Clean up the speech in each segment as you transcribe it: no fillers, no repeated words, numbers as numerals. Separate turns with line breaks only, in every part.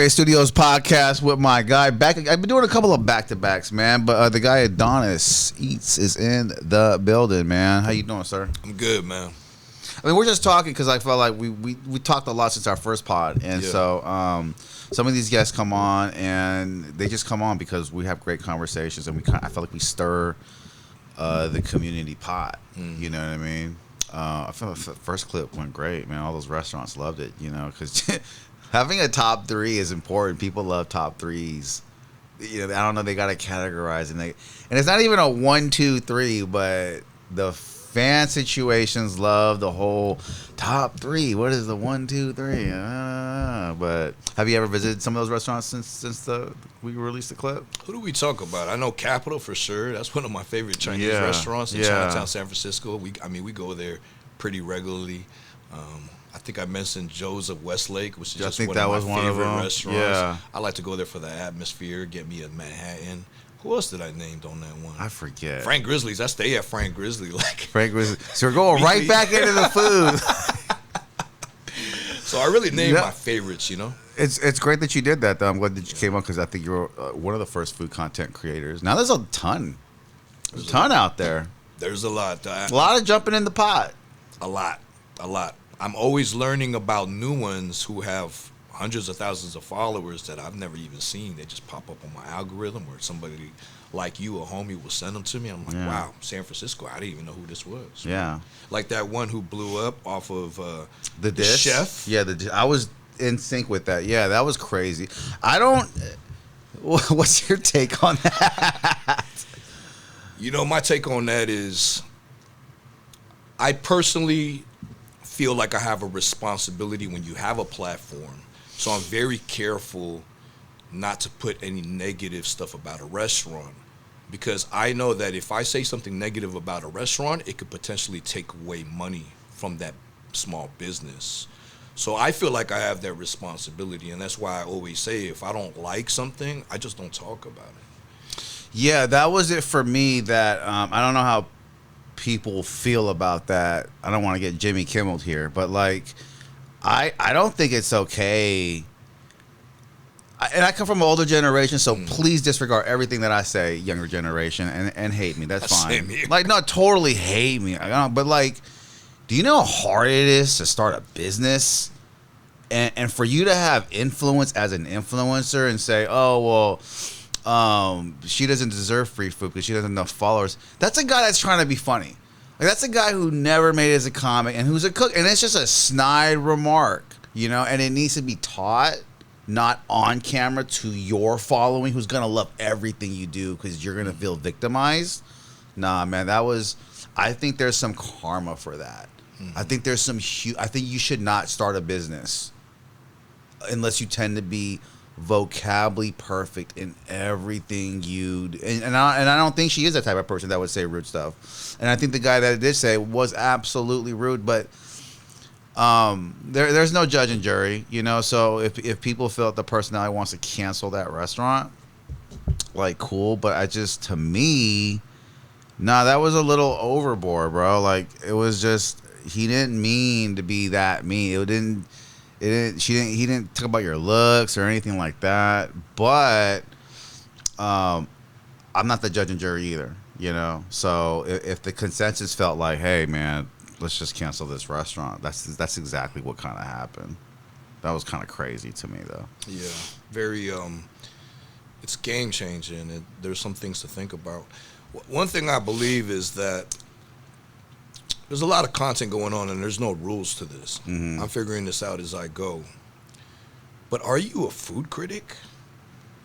Great Studios podcast with my guy back. I've been doing a couple of back-to-backs, man. But the guy Adonis Eats is in the building, man. How you doing, sir?
I'm good, man.
I mean, we're just talking because I felt like we talked a lot since our first pod, and so some of these guests come on and they just come on because we have great conversations, and I feel like we stir the community pot. You know what I mean? I feel like the first clip went great, man. All those restaurants loved it, you know, because having a top three is important. People love top threes. You know, I don't know. They got to categorize, and it's not even a 1, 2, 3, but the fan situations love the whole top three. What is the 1, 2, 3? But have you ever visited some of those restaurants since we released the clip?
Who do we talk about? I know Capital for sure. That's one of my favorite Chinese restaurants in Chinatown, San Francisco. We go there pretty regularly. I think I mentioned Joe's of Westlake, which is just one of my favorite restaurants. Yeah. I like to go there for the atmosphere, get me a Manhattan. Who else did I name on that one?
I forget.
Frank Grizzly's. I stay at Frank Grizzly.
Frank Grizzly. So we're going right back into the food.
So I really named my favorites, you know?
It's great that you did that, though. I'm glad that you came on because I think you're one of the first food content creators. Now there's a ton. There's a ton out there.
There's a lot.
A lot of jumping in the pot.
A lot. I'm always learning about new ones who have hundreds of thousands of followers that I've never even seen. They just pop up on my algorithm, or somebody like you, a homie, will send them to me. I'm like, wow, San Francisco, I didn't even know who this was.
Yeah.
Like that one who blew up off of
the dish?
Chef.
Yeah, I was in sync with that. Yeah, that was crazy. What's your take on that?
You know, my take on that is I personally feel like I have a responsibility when you have a platform. So I'm very careful not to put any negative stuff about a restaurant, because I know that if I say something negative about a restaurant, it could potentially take away money from that small business. So I feel like I have that responsibility, and that's why I always say if I don't like something, I just don't talk about it.
Yeah, that was it for me. That I don't know how people feel about that. I don't want to get Jimmy Kimmel here, but like I don't think it's okay. And I come from an older generation, so please disregard everything that I say, younger generation, and hate me. That's fine. Like, not totally hate me. But like, do you know how hard it is to start a business? And for you to have influence as an influencer and say, oh, well, she doesn't deserve free food because she doesn't have enough followers. That's a guy that's trying to be funny. Like, that's a guy who never made it as a comic and who's a cook. And it's just a snide remark, you know, and it needs to be taught, not on camera, to your following who's going to love everything you do because you're going to feel victimized. Nah, man, I think there's some karma for that. I think there's I think you should not start a business unless you tend to be vocably perfect in everything you do. And I don't think she is that type of person that would say rude stuff. And I think the guy that did say was absolutely rude, but there's no judge and jury, you know. So if people feel that the personality wants to cancel that restaurant, like, cool. But to me, nah, that was a little overboard, bro. Like, it was just, he didn't mean to be that mean. He didn't talk about your looks or anything like that. But I'm not the judge and jury either, you know. So if the consensus felt like, hey, man, let's just cancel this restaurant, that's exactly what kind of happened. That was kind of crazy to me, though. Yeah,
very. It's game changing. There's some things to think about. One thing I believe is that there's a lot of content going on, and there's no rules to this. Mm-hmm. I'm figuring this out as I go. But are you a food critic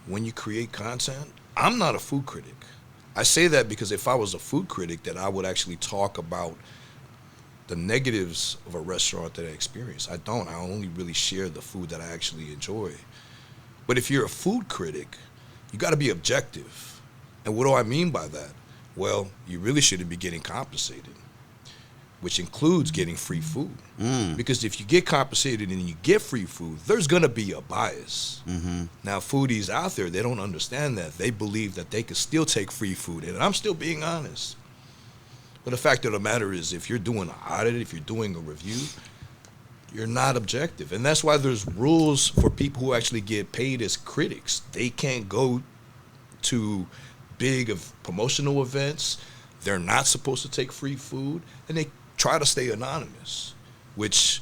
when you create content? I'm not a food critic. I say that because if I was a food critic, that I would actually talk about the negatives of a restaurant that I experience. I don't. I only really share the food that I actually enjoy. But if you're a food critic, you got to be objective. And what do I mean by that? Well, you really shouldn't be getting compensated, which includes getting free food. Because if you get compensated and you get free food, there's going to be a bias. Mm-hmm. Now, foodies out there, they don't understand that. They believe that they can still take free food, and I'm still being honest. But the fact of the matter is, if you're doing an audit, if you're doing a review, You're not objective. And that's why there's rules for people who actually get paid as critics. They can't go to big of promotional events. They're not supposed to take free food, and they try to stay anonymous, which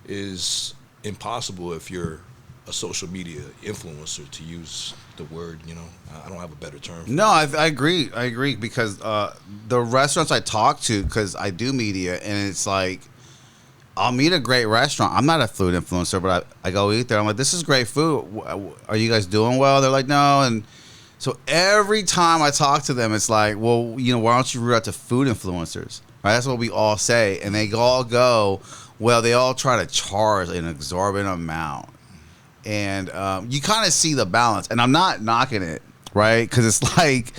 is impossible if you're a social media influencer, to use the word, I don't have a better term.
No, I agree because the restaurants I talk to, because I do media, and it's like, I'll meet a great restaurant. I'm not a food influencer, but I go eat there. I'm like, this is great food. Are you guys doing well? They're like, no. And so every time I talk to them, it's like, well, why don't you root out to food influencers? Right? That's what we all say. And they all go, well, they all try to charge an exorbitant amount. And you kind of see the balance. And I'm not knocking it, right? Because it's like,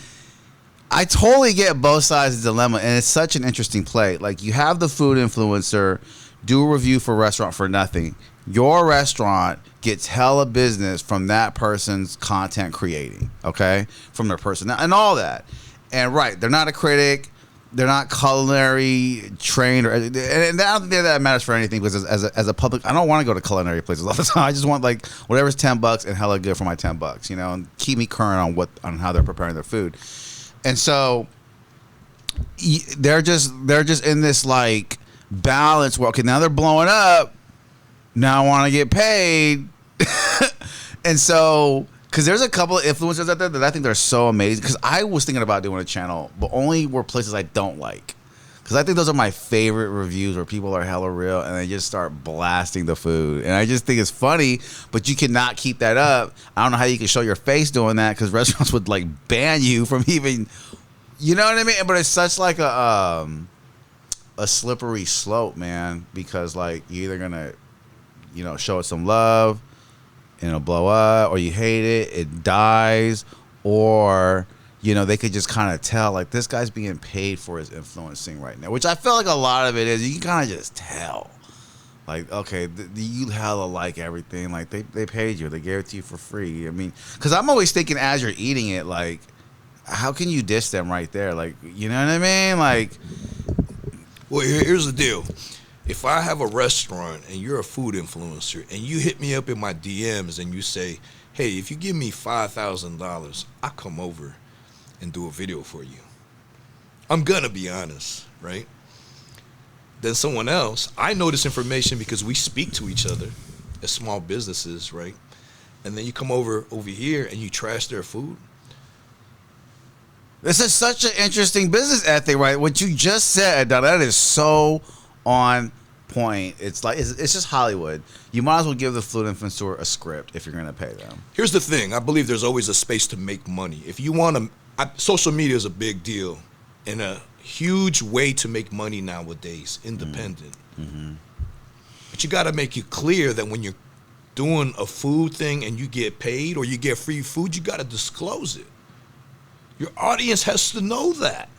I totally get both sides of the dilemma. And it's such an interesting play. Like, you have the food influencer do a review for a restaurant for nothing. Your restaurant gets hella business from that person's content creating, okay? From their person and all that. And right, they're not a critic. They're not culinary trained, and I don't think that matters for anything, because as a public, I don't want to go to culinary places all the time. I just want like whatever's $10 and hella good for my $10, and keep me current on how they're preparing their food. And so they're just in this like balance where, okay, now they're blowing up. Now I want to get paid. And so, because there's a couple of influencers out there that I think they're so amazing. Because I was thinking about doing a channel, but only were places I don't like. Because I think those are my favorite reviews, where people are hella real and they just start blasting the food. And I just think it's funny, but you cannot keep that up. I don't know how you can show your face doing that, because restaurants would like ban you from even, you know what I mean? But it's such like a slippery slope, man. Because like, you're either gonna, show it some love and it'll blow up, or you hate it, it dies, or they could just kind of tell, like, this guy's being paid for his influencing right now, which I feel like a lot of it is. You can kind of just tell, like, okay, you hella like everything, like they paid you, they gave it to you for free. I mean, because I'm always thinking as you're eating it, like, how can you diss them right there? Like, you know what I mean? Like,
well, here's the deal. If I have a restaurant and you're a food influencer and you hit me up in my DMs and you say, hey, if you give me $5,000, I'll come over and do a video for you, I'm going to be honest, right? Then someone else, I know this information because we speak to each other as small businesses, right? And then you come over here and you trash their food.
This is such an interesting business ethic, right? What you just said, that is so on point. It's like, it's just Hollywood. You might as well give the food influencer a script if you're going to pay them.
Here's the thing. I believe there's always a space to make money. If you want to, social media is a big deal and a huge way to make money nowadays, independent.
Mm-hmm.
But you got to make it clear that when you're doing a food thing and you get paid or you get free food, you got to disclose it. Your audience has to know that.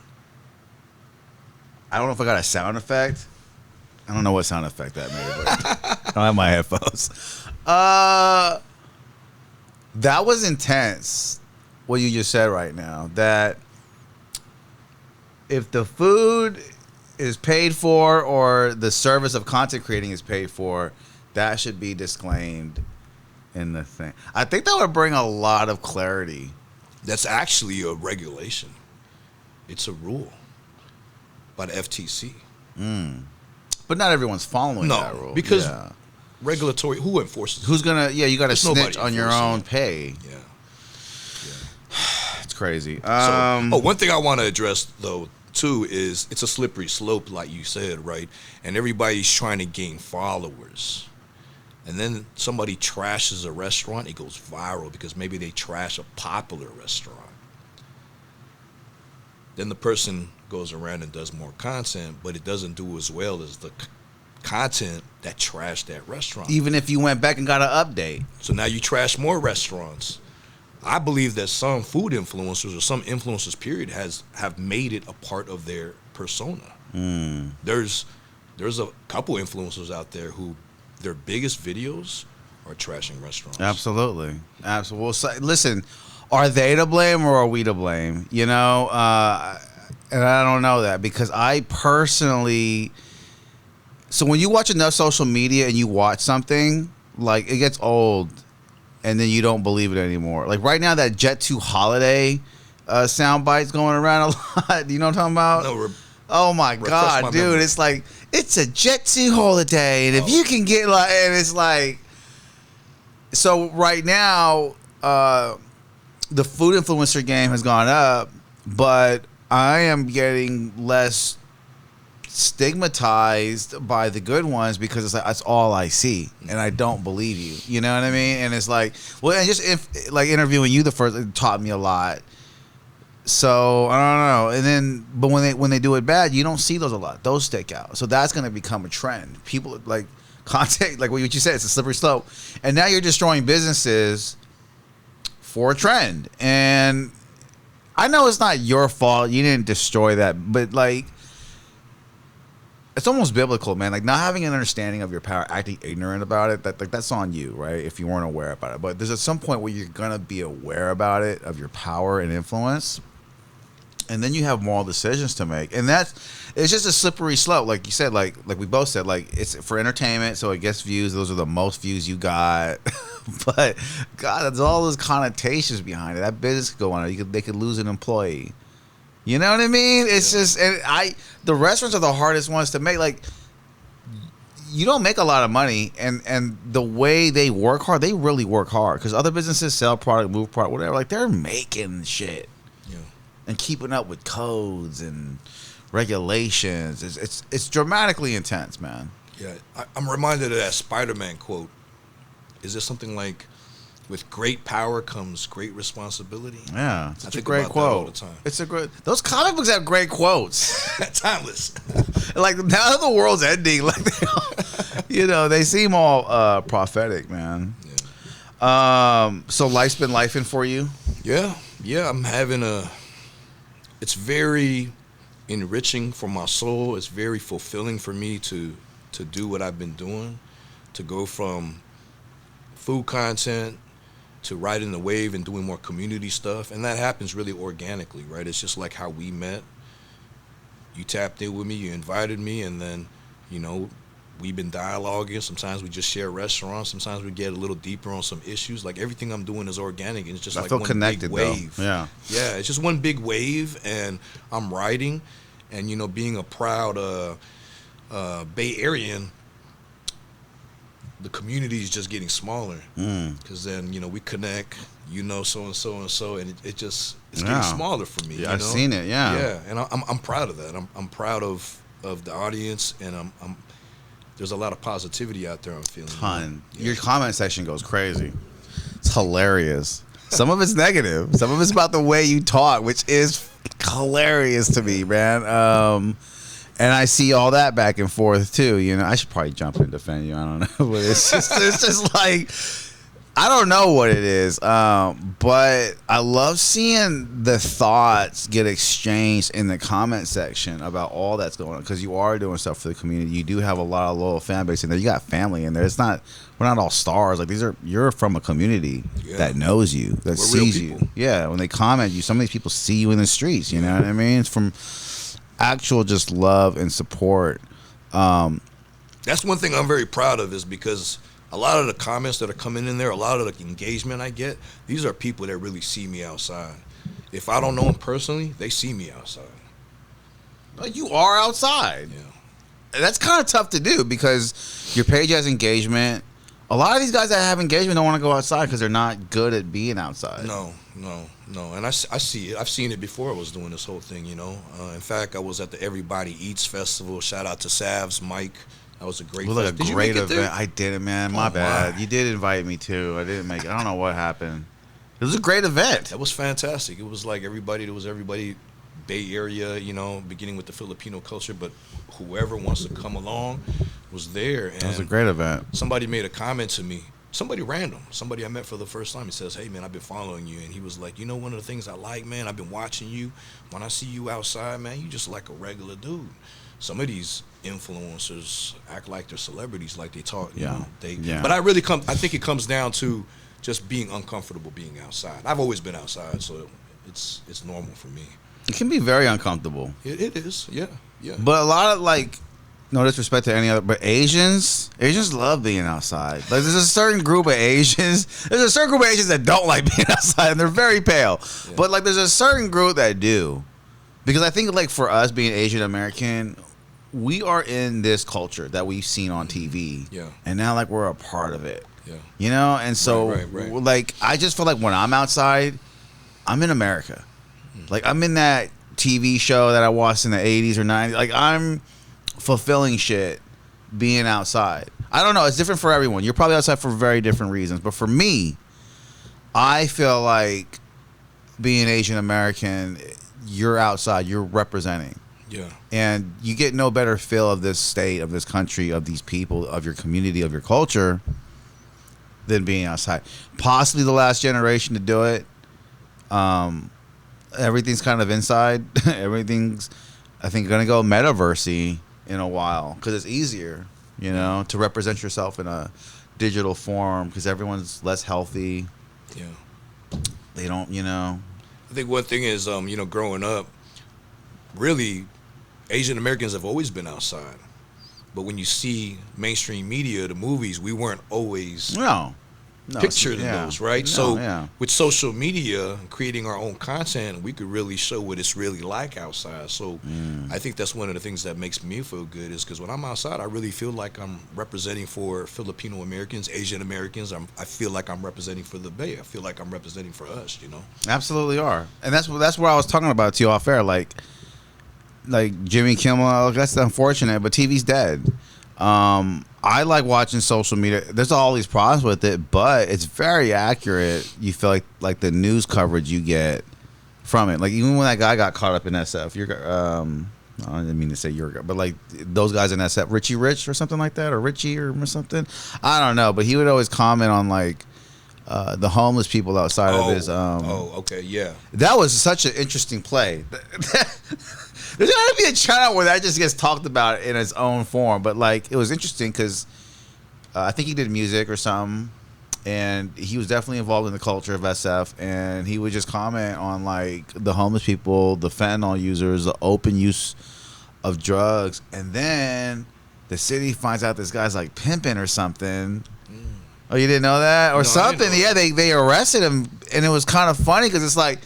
I don't know if I got a sound effect. I don't know what sound effect that made, but I don't have my headphones. That was intense, what you just said right now. That if the food is paid for or the service of content creating is paid for, that should be disclaimed in the thing. I think that would bring a lot of clarity.
That's actually a regulation. It's a rule by the FTC.
But not everyone's following that rule.
Because regulatory, who enforces it?
Who's gonna? Yeah, you got to snitch on your own pay.
Yeah.
It's crazy.
One thing I want to address though too is it's a slippery slope, like you said, right? And everybody's trying to gain followers. And then somebody trashes a restaurant, it goes viral because maybe they trash a popular restaurant. Then the person goes around and does more content, but it doesn't do as well as the content that trashed that restaurant.
Even if you went back and got an update.
So now you trash more restaurants. I believe that some food influencers or some influencers, period, have made it a part of their persona. There's a couple influencers out there who their biggest videos are trashing restaurants.
Absolutely. Well, so, listen, are they to blame or are we to blame? And I don't know that, because I personally, So when you watch enough social media and you watch something, like it gets old, and then you don't believe it anymore. Like right now, that Jet 2 holiday sound bites going around a lot. You know what I'm talking about?
No,
oh my god, dude!
memory.
It's like it's a Jet 2 holiday, and if you can get like, and it's like, so right now, the food influencer game has gone up, but I am getting less stigmatized by the good ones because it's like that's all I see and I don't believe you. You know what I mean? And it's like, well, and just like interviewing you the first, it taught me a lot. So I don't know. And then, but when they do it bad, you don't see those a lot. Those stick out. So that's going to become a trend. People like content, like what you said, it's a slippery slope. And now you're destroying businesses for a trend. And I know it's not your fault. You didn't destroy that, but like, it's almost biblical, man. Like not having an understanding of your power, acting ignorant about it. That's on you, right? If you weren't aware about it. But there's at some point where you're gonna be aware about it, of your power and influence, and then you have moral decisions to make. And it's just a slippery slope, like you said, like we both said, like it's for entertainment, so it gets views. Those are the most views you got. But God, there's all those connotations behind it. That business could go on. They could lose an employee. You know what I mean? It's just, and the restaurants are the hardest ones to make. Like, you don't make a lot of money, and the way they work hard, they really work hard. Because other businesses sell product, move product, whatever. Like, they're making shit, and keeping up with codes and regulations. It's dramatically intense, man.
Yeah, I'm reminded of that Spider-Man quote. Is there something like, with great power comes great responsibility?
Yeah, it's a great quote.
All the time.
It's a great. Those comic books have great quotes.
Timeless.
Like now the world's ending. Like they seem all prophetic, man. Yeah. So life's been lifing for you.
Yeah. I'm having it's very enriching for my soul. It's very fulfilling for me to do what I've been doing, to go from food content to riding the wave and doing more community stuff. And that happens really organically, right? It's just like how we met. You tapped in with me, you invited me, and then, we've been dialoguing. Sometimes we just share restaurants. Sometimes we get a little deeper on some issues. Like everything I'm doing is organic, and it's just like one big wave.
Though.
Yeah, it's just one big wave, and I'm riding. And, being a proud Bay Arean, the community is just getting smaller because then we connect, so and so and so, and it's getting smaller for me.
Yeah, I've seen it. Yeah,
and I'm proud of that. I'm proud of the audience, and I'm there's a lot of positivity out there. I'm feeling
ton. Your comment section goes crazy. It's hilarious. Some of it's negative. Some of it's about the way you talk, which is hilarious to me, man. And I see all that back and forth too. I should probably jump in and defend you. I don't know, but it's just like I don't know what it is. But I love seeing the thoughts get exchanged in the comment section about all that's going on because you are doing stuff for the community. You do have a lot of loyal fan base in there. You got family in there. We're not all stars. Like you're from a community that knows you, that sees you. Yeah, when they comment you, some of these people see you in the streets. You know what I mean? It's from actual just love and support.
That's one thing I'm very proud of is because a lot of the comments that are coming in there, a lot of the engagement I get, these are people that really see me outside. If I don't know them personally, they see me outside.
Like you are outside.
Yeah.
And that's kind of tough to do because your page has engagement. A lot of these guys that have engagement don't want to go outside because they're not good at being outside.
No. And I see it. I've seen it before I was doing this whole thing, In fact, I was at the Everybody Eats Festival. Shout out to Savs, Mike. That was a great
event. Did you make it there? I didn't, man. My bad. You did invite me too. I didn't make it. I don't know what happened. It was a great event.
It was fantastic. It was like everybody Bay Area, beginning with the Filipino culture, but whoever wants to come along was there. And
it was a great event.
Somebody made a comment to me. Somebody random. Somebody I met for the first time. He says, "Hey, man, I've been following you." And he was like, one of the things I like, man, I've been watching you. When I see you outside, man, you just like a regular dude. Some of these influencers act like they're celebrities, like they talk. But I think it comes down to just being uncomfortable being outside. I've always been outside, so it's normal for me.
It can be very uncomfortable.
It is, yeah.
But a lot of no disrespect to any other, but Asians love being outside. Like there's a certain group of Asians that don't like being outside, and they're very pale. Yeah. But like there's a certain group that do, because I think like for us being Asian American, we are in this culture that we've seen on TV, and now like we're a part of it. Yeah. You know, and so right. Like I just feel like when I'm outside, I'm in America. Like I'm in that TV show that I watched in the 80s or 90s. Like I'm fulfilling shit being outside. I don't know, it's different for everyone. You're probably outside for very different reasons, but for me, I feel like being Asian American, you're outside, you're representing. Yeah. And you get no better feel of this state, of this country, of these people, of your community, of your culture than being outside. Possibly the last generation to do it. Everything's kind of inside. Everything's, I think, going to go metaversey in a while because it's easier, you know, to represent yourself in a digital form because everyone's less healthy. Yeah. They don't, you know.
I think one thing is, you know, growing up, really, Asian Americans have always been outside. But when you see mainstream media, the movies, we weren't always pictured in those, right? With social media, creating our own content, we could really show what it's really like outside. So I think that's one of the things that makes me feel good is because when I'm outside, I really feel like I'm representing for Filipino Americans, Asian Americans. I feel like I'm representing for the Bay. I feel like I'm representing for us, you know?
Absolutely are. And that's where I was talking about to you off air, like Jimmy Kimmel, that's unfortunate, but TV's dead. I like watching social media. There's all these problems with it, but it's very accurate. You feel like the news coverage you get from it. Like even when that guy got caught up in SF, I didn't mean to say your guy, but like those guys in SF, Richie Rich or something like that, or Richie or something. I don't know, but he would always comment on like the homeless people outside of his.
Okay, yeah.
That was such an interesting play. There's got to be a channel where that just gets talked about in its own form. But, like, it was interesting because I think he did music or something. And he was definitely involved in the culture of SF. And he would just comment on, like, the homeless people, the fentanyl users, the open use of drugs. And then the city finds out this guy's, like, pimping or something. Oh, you didn't know that? Or something. Yeah, they arrested him. And it was kind of funny because it's like,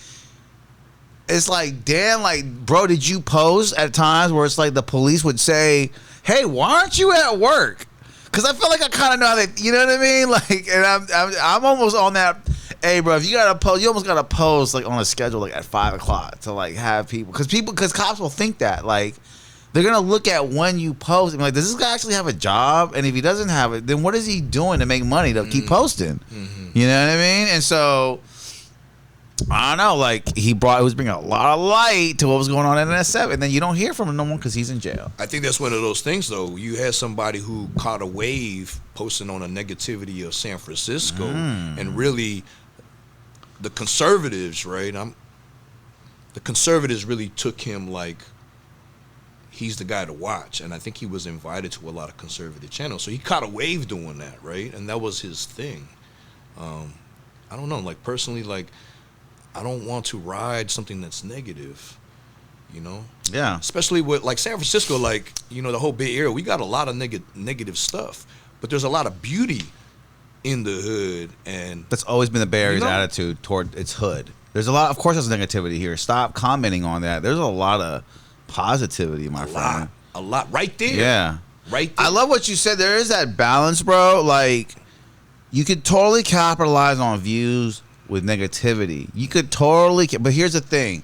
damn, like, bro, did you pose at times where it's like the police would say, hey, why aren't you at work? Because I feel like I kind of know that, you know what I mean? Like, and I'm almost on that, hey, bro, if you got to pose, you almost got to pose, like, on a schedule, like, at 5 o'clock to, like, have people. Because cops will think that, like, they're going to look at when you post and be like, does this guy actually have a job? And if he doesn't have it, then what is he doing to make money to keep posting? Mm-hmm. You know what I mean? And so I don't know, like it was bringing a lot of light to what was going on in SF, and then you don't hear from him no more because he's in jail.
I think that's one of those things, though. You had somebody who caught a wave posting on the negativity of San Francisco, and really, the conservatives, right? The conservatives really took him like he's the guy to watch, and I think he was invited to a lot of conservative channels, so he caught a wave doing that, right? And that was his thing. I don't know, like personally, like, I don't want to ride something that's negative, you know?
Yeah.
Especially with, like, San Francisco, like, you know, the whole Bay Area, we got a lot of negative stuff. But there's a lot of beauty in the hood. And
that's always been the Bay Area's attitude toward its hood. There's a lot, of course there's negativity here. Stop commenting on that. There's a lot of positivity, my friend.
A lot. Right there.
Yeah.
Right there.
I love what you said. There is that balance, bro. Like, you could totally capitalize on views with negativity. You could totally, but here's the thing,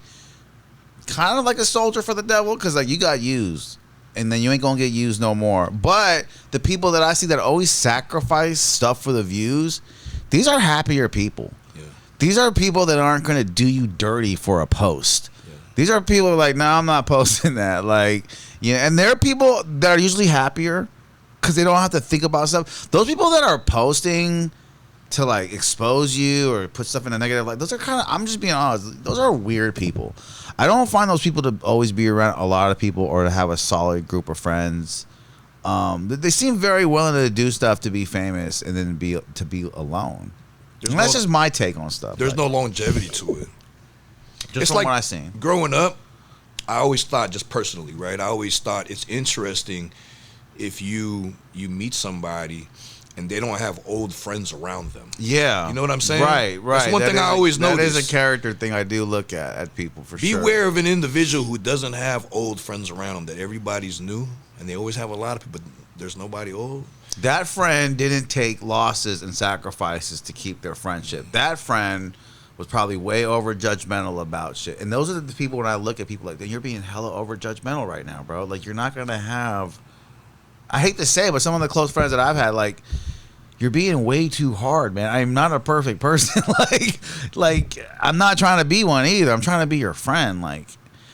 kind of like a soldier for the devil, because like you got used and then you ain't gonna get used no more. But the people that I see that always sacrifice stuff for the views, these are happier people. Yeah. These are people that aren't gonna do you dirty for a post. Yeah. These are people who are like, no, I'm not posting that. Like, yeah, and there are people that are usually happier because they don't have to think about stuff. Those people that are posting to like expose you or put stuff in a negative light, those are kind of, I'm just being honest, those are weird people. I don't find those people to always be around a lot of people or to have a solid group of friends. They seem very willing to do stuff to be famous and then to be alone. And that's just my take on stuff.
There's no longevity to it.
Just from like what I've seen.
Growing up, I always thought, just personally, right? I always thought it's interesting if you meet somebody and they don't have old friends around them.
Yeah.
You know what I'm saying?
Right.
That's one thing I always notice.
That is a character thing I do look at people for sure.
Beware of an individual who doesn't have old friends around them, that everybody's new, and they always have a lot of people, but there's nobody old.
That friend didn't take losses and sacrifices to keep their friendship. That friend was probably way over judgmental about shit. And those are the people, when I look at people like that, you're being hella over judgmental right now, bro. Like, you're not going to have, I hate to say it, but some of the close friends that I've had, like, you're being way too hard, man. I'm not a perfect person. like, I'm not trying to be one either. I'm trying to be your friend. Like,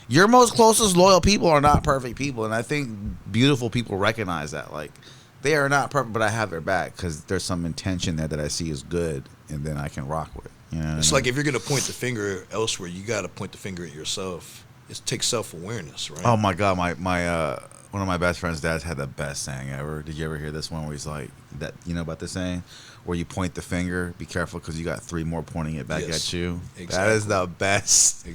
your most closest loyal people are not perfect people. And I think beautiful people recognize that. Like, they are not perfect, but I have their back because there's some intention there that I see is good, and then I can rock with. You know
it's like if you're going to point the finger elsewhere, you got to point the finger at yourself. It takes self-awareness, right?
Oh, my God. My one of my best friend's dads had the best saying ever. Did you ever hear this one where he's like, that? You know about this saying? Where you point the finger, be careful because you got 3 more pointing it back at you. Exactly. That is the best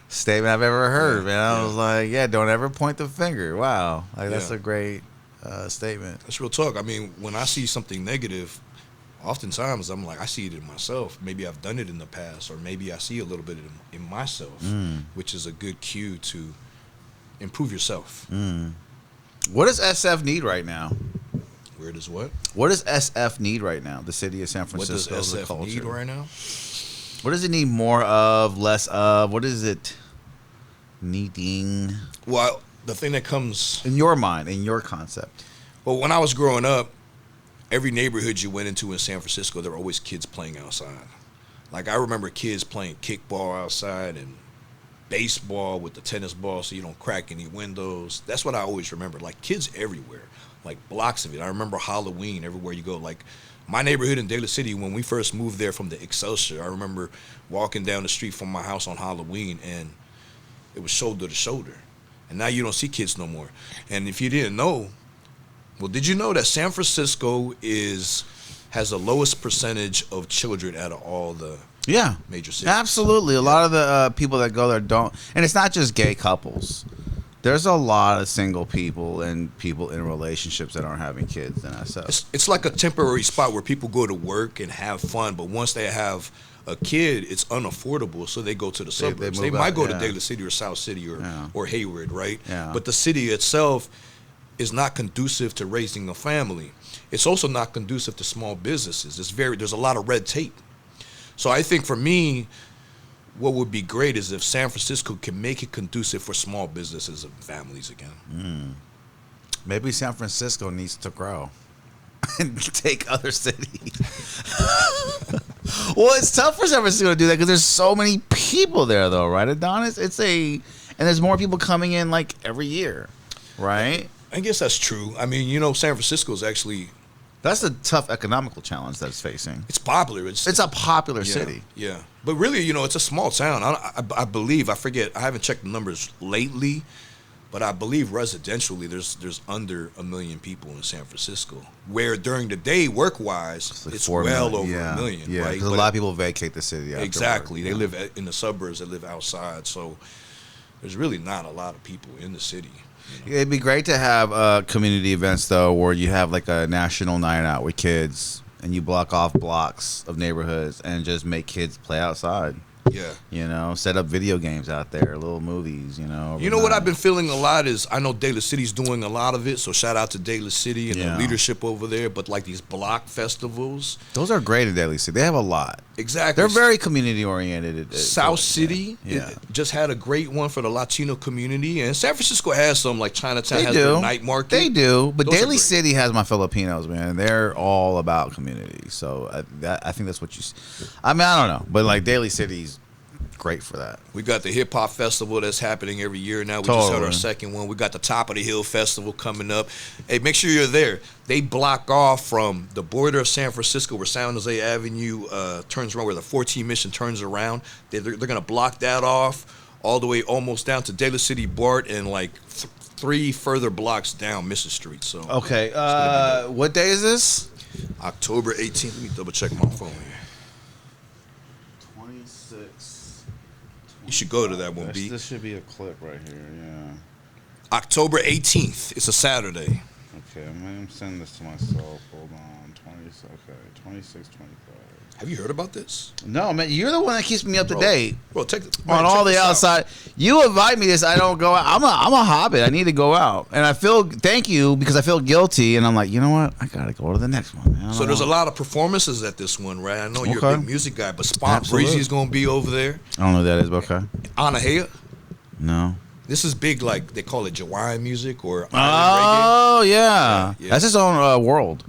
statement I've ever heard, man. I was like, yeah, don't ever point the finger. Wow. Like, that's a great statement.
That's real talk. I mean, when I see something negative, oftentimes I'm like, I see it in myself. Maybe I've done it in the past, or maybe I see a little bit in myself, which is a good cue to improve yourself.
What does SF need right now?
Where does what?
What does SF need right now? The city of San Francisco.
What does SF need right now?
What does it need more of, less of? What is it needing?
Well, the thing that comes
in your mind, in your concept.
Well, when I was growing up, every neighborhood you went into in San Francisco, there were always kids playing outside. Like, I remember kids playing kickball outside and baseball with the tennis ball so you don't crack any windows. That's what I always remember. Like, kids everywhere, like blocks of it. I remember Halloween everywhere you go. Like, my neighborhood in Daly City, when we first moved there from the Excelsior, I remember walking down the street from my house on Halloween, and it was shoulder to shoulder. And now you don't see kids no more. And if you didn't know, well, did you know that San Francisco has the lowest percentage of children out of all the major cities?
Absolutely. A lot of the people that go there don't. And it's not just gay couples. There's a lot of single people and people in relationships that aren't having kids in SF.
It's like a temporary spot where people go to work and have fun, but once they have a kid, it's unaffordable, so they go to the suburbs. They might go to Daly City or South City or Hayward, right?
Yeah.
But the city itself is not conducive to raising a family. It's also not conducive to small businesses. There's a lot of red tape. So I think for me, what would be great is if San Francisco can make it conducive for small businesses and families again.
Maybe San Francisco needs to grow and take other cities. Well, it's tough for San Francisco to do that because there's so many people there, though, right, Adonis? And there's more people coming in like every year, right?
I guess that's true. I mean, San Francisco is actually...
That's a tough economical challenge that's facing.
It's popular.
It's a popular city.
Yeah. But really, it's a small town. I believe, I forget, I haven't checked the numbers lately, but I believe residentially there's under 1 million people in San Francisco, where during the day, work-wise, it's well over 1 million.
Yeah, because a lot of people vacate the city after
exactly.
work.
They live in the suburbs. They live outside. So there's really not a lot of people in the city.
It'd be great to have community events, though, where you have like a national night out with kids and you block off blocks of neighborhoods and just make kids play outside.
Yeah.
Set up video games out there, little movies,
what I've been feeling a lot is, I know Daly City's doing a lot of it, so shout out to Daly City and the leadership over there, but like these block festivals.
Those are great in Daly City. They have a lot.
Exactly.
They're very community-oriented.
South City just had a great one for the Latino community, and San Francisco has some, like Chinatown has their night market.
They do, but Daly City has my Filipinos, man. They're all about community, so I think that's what you see. I mean, I don't know, but like Daly City's great for that.
We got the hip hop festival that's happening every year now. We just had our second one. We got the Top of the Hill festival coming up. Hey, make sure you're there. They block off from the border of San Francisco where San Jose Avenue turns around, where the 14 Mission turns around. They're going to block that off all the way almost down to Daly City BART and like 3 further blocks down Mission Street. So
okay, what day is this?
October 18th. Let me double check my phone here. You should go to that one, B.
This should be a clip right here, yeah.
October 18th. It's a Saturday.
Okay, I'm sending this to myself. Hold on. 20. Okay, 26, 25.
Have you heard about this?
No, man, you're the one that keeps me up to
Bro,
date
Bro,
on all the outside. You invite me this, I don't go out. I'm a hobbit. I need to go out, and I feel thank you because I feel guilty, and I'm like, you know what? I gotta go to the next one, man.
So there's a lot of performances at this one, right? I know you're a big music guy, but Spot
Absolutely.
Breezy's gonna be over there.
I don't know who that is, but okay.
Anahea.
No.
This is big, like they call it Jawaiian music or
Oh
reggae.
yeah.
Yeah.
That's his own world.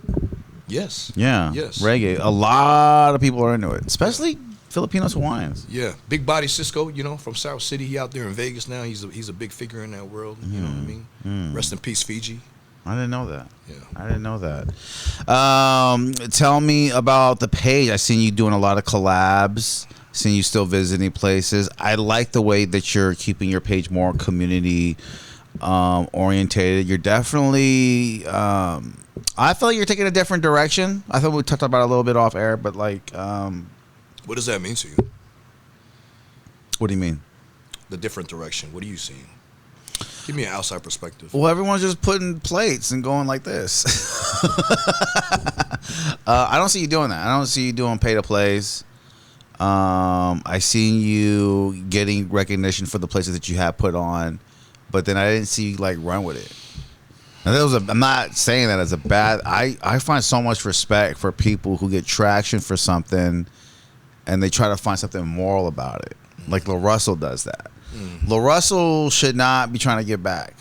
Yes.
Yeah.
Yes.
Reggae. A lot of people are into it, especially Filipinos, Hawaiians.
Yeah. Big Body Cisco, from South City. He out there in Vegas now. He's a big figure in that world. You know what I mean? Rest in peace, Fiji.
I didn't know that.
Yeah.
I didn't know that. Tell me about the page. I seen you doing a lot of collabs. Seen you still visiting places. I like the way that you're keeping your page more community orientated. You're definitely. I feel like you're taking a different direction. I thought we talked about it a little bit off air, but like.
What does that mean to you?
What do you mean?
The different direction. What are you seeing? Give me an outside perspective.
Well, everyone's just putting plates and going like this. I don't see you doing that. I don't see you doing pay to plays. I seen you getting recognition for the places that you have put on, but then I didn't see you like run with it. Now, I'm not saying that as a bad. I find so much respect for people who get traction for something, and they try to find something moral about it. Like Lil Russell does that. Lil Russell should not be trying to get back.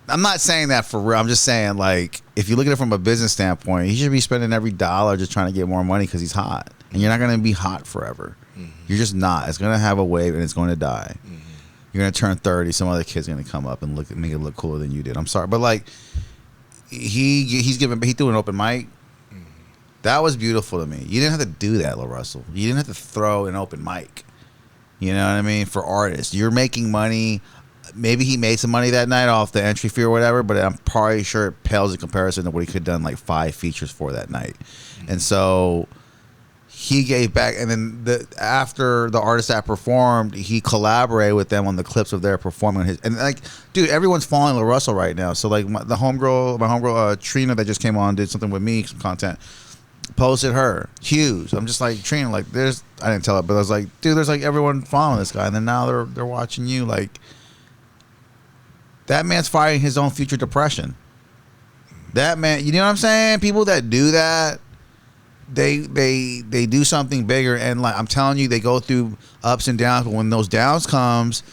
I'm not saying that for real. I'm just saying, like, if you look at it from a business standpoint, he should be spending every dollar just trying to get more money because he's hot. And you're not going to be hot forever. You're just not. It's going to have a wave and it's going to die. You're going to turn 30. Some other kid's going to come up and make it look cooler than you did. I'm sorry. But, like, he threw an open mic. That was beautiful to me. You didn't have to do that, Lil Russell. You didn't have to throw an open mic. You know what I mean? For artists. You're making money. Maybe he made some money that night off the entry fee or whatever, but I'm probably sure it pales in comparison to what he could have done like 5 features for that night. And so he gave back, and then after the artists that performed, he collaborated with them on the clips of their performing and like, dude, everyone's following Lil Russell right now. So like my homegirl Trina that just came on did something with me, some content. Posted her huge. I'm just like, Trina, like I didn't tell her, but I was like, dude, there's like everyone following this guy, and then now they're watching you. Like, that man's fighting his own future depression. That man, you know what I'm saying? People that do that, they do something bigger, and like I'm telling you, they go through ups and downs. But when those downs comes,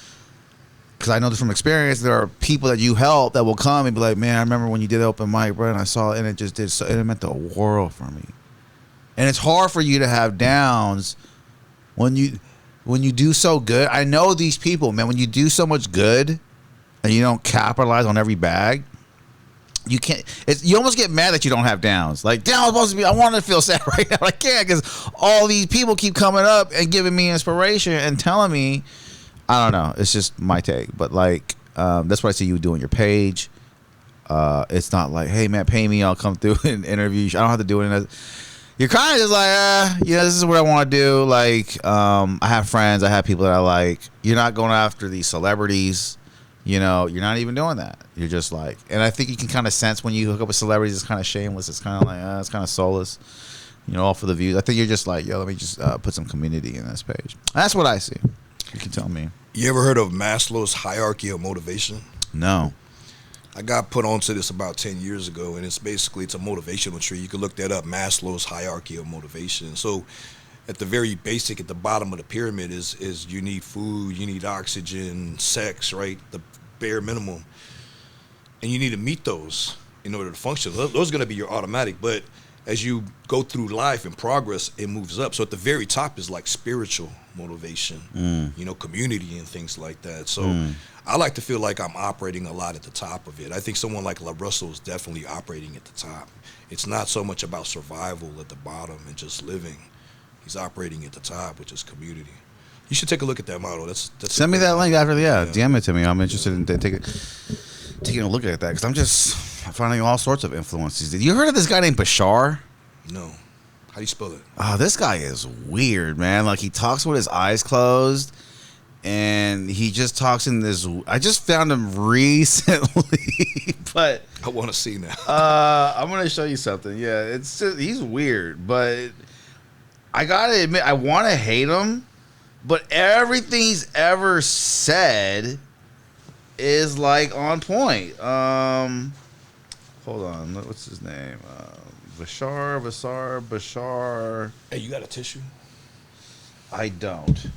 because I know this from experience, there are people that you help that will come and be like, man, I remember when you did open mic, bro, and I saw it, and it just did so, and it meant the world for me. And it's hard for you to have downs when you do so good. I know these people, man. When you do so much good and you don't capitalize on every bag, you can't. You almost get mad that you don't have downs. Like, damn, I was supposed to be. I want to feel sad right now. I can't because all these people keep coming up and giving me inspiration and telling me. I don't know. It's just my take, but like that's what I see you doing your page. It's not like, hey man, pay me, I'll come through and interview you. I don't have to do it. You're kind of just like, this is what I want to do. Like, I have friends, I have people that I like. You're not going after these celebrities. You're not even doing that. You're just like, and I think you can kind of sense when you hook up with celebrities, it's kind of shameless. It's kind of like, it's kind of soulless. All for the views. I think you're just like, yo, let me just put some community in this page. That's what I see. You can tell me.
You ever heard of Maslow's hierarchy of motivation?
No.
I got put onto this about 10 years ago, and it's a motivational tree. You can look that up, Maslow's hierarchy of motivation. So at the very basic, at the bottom of the pyramid is you need food, you need oxygen, sex, right? The bare minimum. And you need to meet those in order to function. Those are going to be your automatic, but as you go through life and progress, it moves up. So at the very top is like spiritual motivation, community and things like that. So I like to feel like I'm operating a lot at the top of it. I think someone like Lil Russell is definitely operating at the top. It's not so much about survival at the bottom and just living. He's operating at the top, which is community. You should take a look at that model. That's
Send me that link after DM it to me. I'm interested in taking a look at that because I'm just finding all sorts of influences. You heard of this guy named Bashar?
No. How do you spell it?
Oh, this guy is weird, man. Like, he talks with his eyes closed, and he just talks in this. I just found him recently, but
I want to see now.
I'm gonna show you something. Yeah, it's just, he's weird, but I gotta admit, I want to hate him, but everything he's ever said is like on point. Hold on, what's his name? Bashar.
Hey, you got a tissue?
I don't.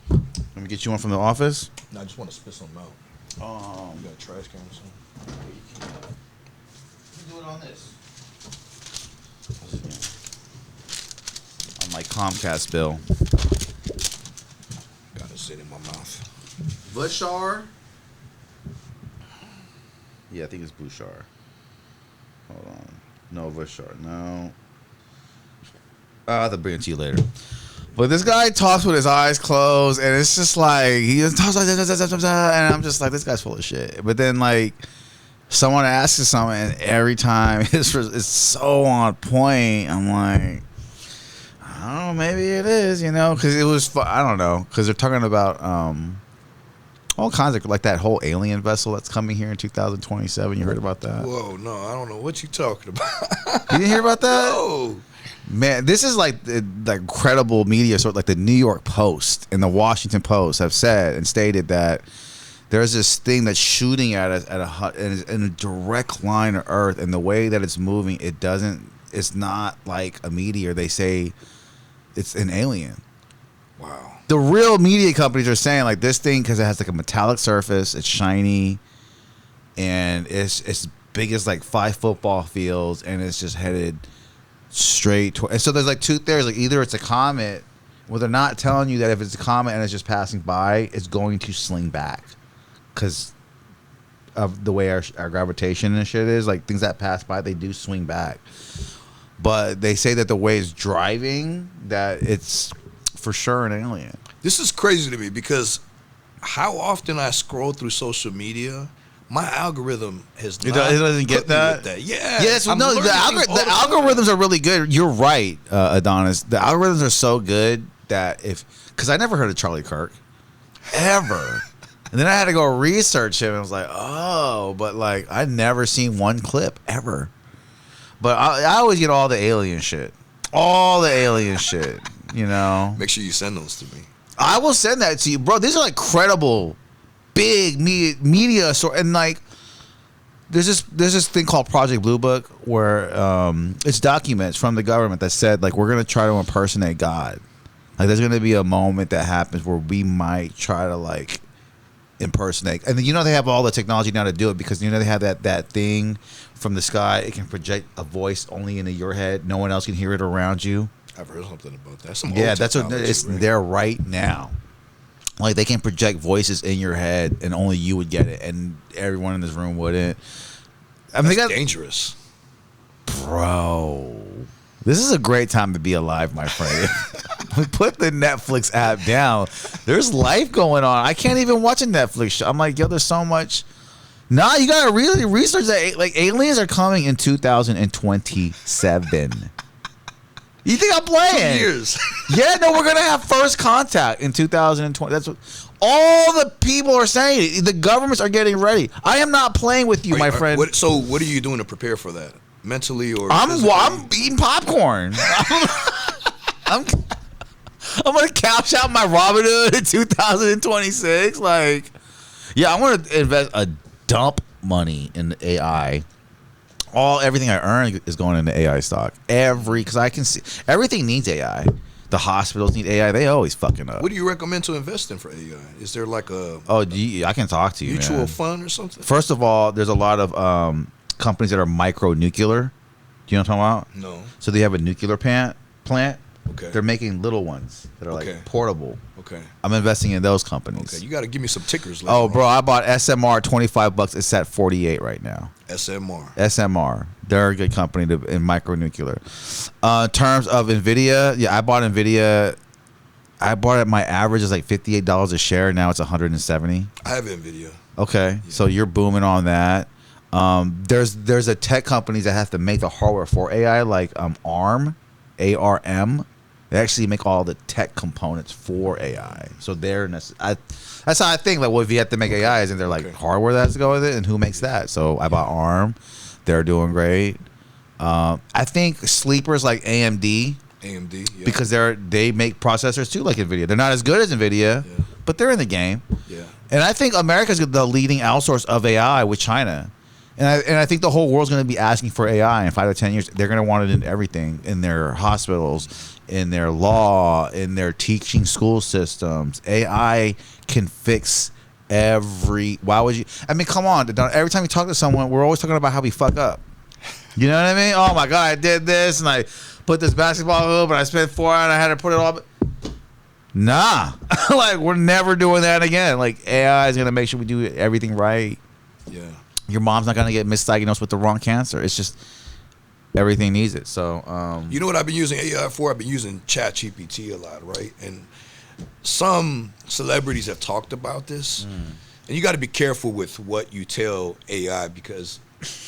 Let me get you one from the office.
No, I just want to spit something out. You got a trash can or something?
You can do it on this. On my Comcast bill.
Got to sit in my mouth.
Bashar. Yeah, I think it's Bouchard. Hold on. No, Bashar. No. I'll bring it to you later. But this guy talks with his eyes closed, and it's just like, he just talks like that, and I'm just like, this guy's full of shit. But then, like, someone asks him something, and every time it's so on point. I'm like, I don't know, maybe it is, you know, because it was, I don't know, because they're talking about all kinds of, like that whole alien vessel that's coming here in 2027. You heard about that?
Whoa, no, I don't know what you talking about.
You didn't hear about that?
No.
Man, this is like credible media, sort of like the New York Post and the Washington Post have said and stated that there's this thing that's shooting at us in a direct line of Earth, and the way that it's moving, it's not like a meteor. They say it's an alien.
Wow.
The real media companies are saying like this thing, because it has like a metallic surface, it's shiny, and it's big as like 5 football fields, and it's just headed straight toward. And so there's like two theories. Like either it's a comet, well, they're not telling you that if it's a comet and it's just passing by, it's going to sling back because of the way our gravitation and shit is. Like things that pass by, they do swing back. But they say that the way it's driving, that it's for sure an alien.
This is crazy to me because how often I scroll through social media, my algorithm has not. It
doesn't get that?
Yeah.
Yes. No. The algorithms are really good. You're right, Adonis. The algorithms are so good that because I never heard of Charlie Kirk, ever, and then I had to go research him, and I was like, oh, but like I'd never seen one clip ever. But I always get all the alien shit, you know.
Make sure you send those to me.
I will send that to you, bro. These are like credible, big media source, and like there's this thing called Project Blue Book where it's documents from the government that said like we're gonna try to impersonate God. Like there's gonna be a moment that happens where we might try to like impersonate, and then you know they have all the technology now to do it because you know they have that thing from the sky. It can project a voice only into your head. No one else can hear it around you.
I've heard something about that.
That's what it's right? There right now. Like they can project voices in your head, and only you would get it, and everyone in this room wouldn't. I mean,
that's dangerous,
bro. This is a great time to be alive, my friend. Put the Netflix app down. There's life going on. I can't even watch a Netflix show. I'm like, yo, there's so much. Nah, you gotta really research that. Like aliens are coming in 2027. You think I'm playing?
2 years.
Yeah, no, we're gonna have first contact in 2020. That's what all the people are saying. The governments are getting ready. I am not playing with you, my friend.
So, what are you doing to prepare for that, mentally or?
I'm eating popcorn. I'm gonna cash out my Robinhood in 2026. Like, yeah, I want to invest a dump money in AI. Everything I earn is going into AI stock. Because I can see everything needs AI. The hospitals need AI. They always fucking up.
What do you recommend to invest in for AI? Is there like a
I can talk to you.
Mutual fund or something?
First of all, there's a lot of companies that are micro-nuclear. Do you know what I'm talking about?
No.
So they have a nuclear plant.
Okay.
They're making little ones that are like portable.
Okay.
I'm investing in those companies.
Okay. You got to give me some tickers.
Oh, bro, I bought SMR $25. It's at 48 right now. SMR. They're a good company in micronuclear. In terms of Nvidia, yeah, I bought Nvidia. I bought it. My average is like $58 a share. Now it's $170.
I have Nvidia.
Okay, yeah. So you're booming on that. There's a tech companies that have to make the hardware for AI, like ARM. They actually make all the tech components for AI. So that's how I think. Like, well, if you have to make AI, isn't there like hardware that has to go with it, and who makes that? So I bought ARM. They're doing great. I think sleepers like AMD, because they make processors too, like NVIDIA. They're not as good as NVIDIA, but they're in the game. Yeah. And I think America's the leading outsource of AI with China. And I think the whole world's going to be asking for AI in 5 to 10 years. They're going to want it in everything, in their hospitals, in their law, in their teaching school systems. AI can fix why would you? I mean, come on. Every time you talk to someone, we're always talking about how we fuck up. You know what I mean? Oh my God, I did this and I put this basketball hoop and I spent 4 hours and I had to put it all. Nah, like we're never doing that again. Like AI is going to make sure we do everything right. Yeah. Your mom's not going to get misdiagnosed with the wrong cancer. It's just everything needs it. So,
you know what I've been using AI for? I've been using ChatGPT a lot, right? And some celebrities have talked about this. And you got to be careful with what you tell AI because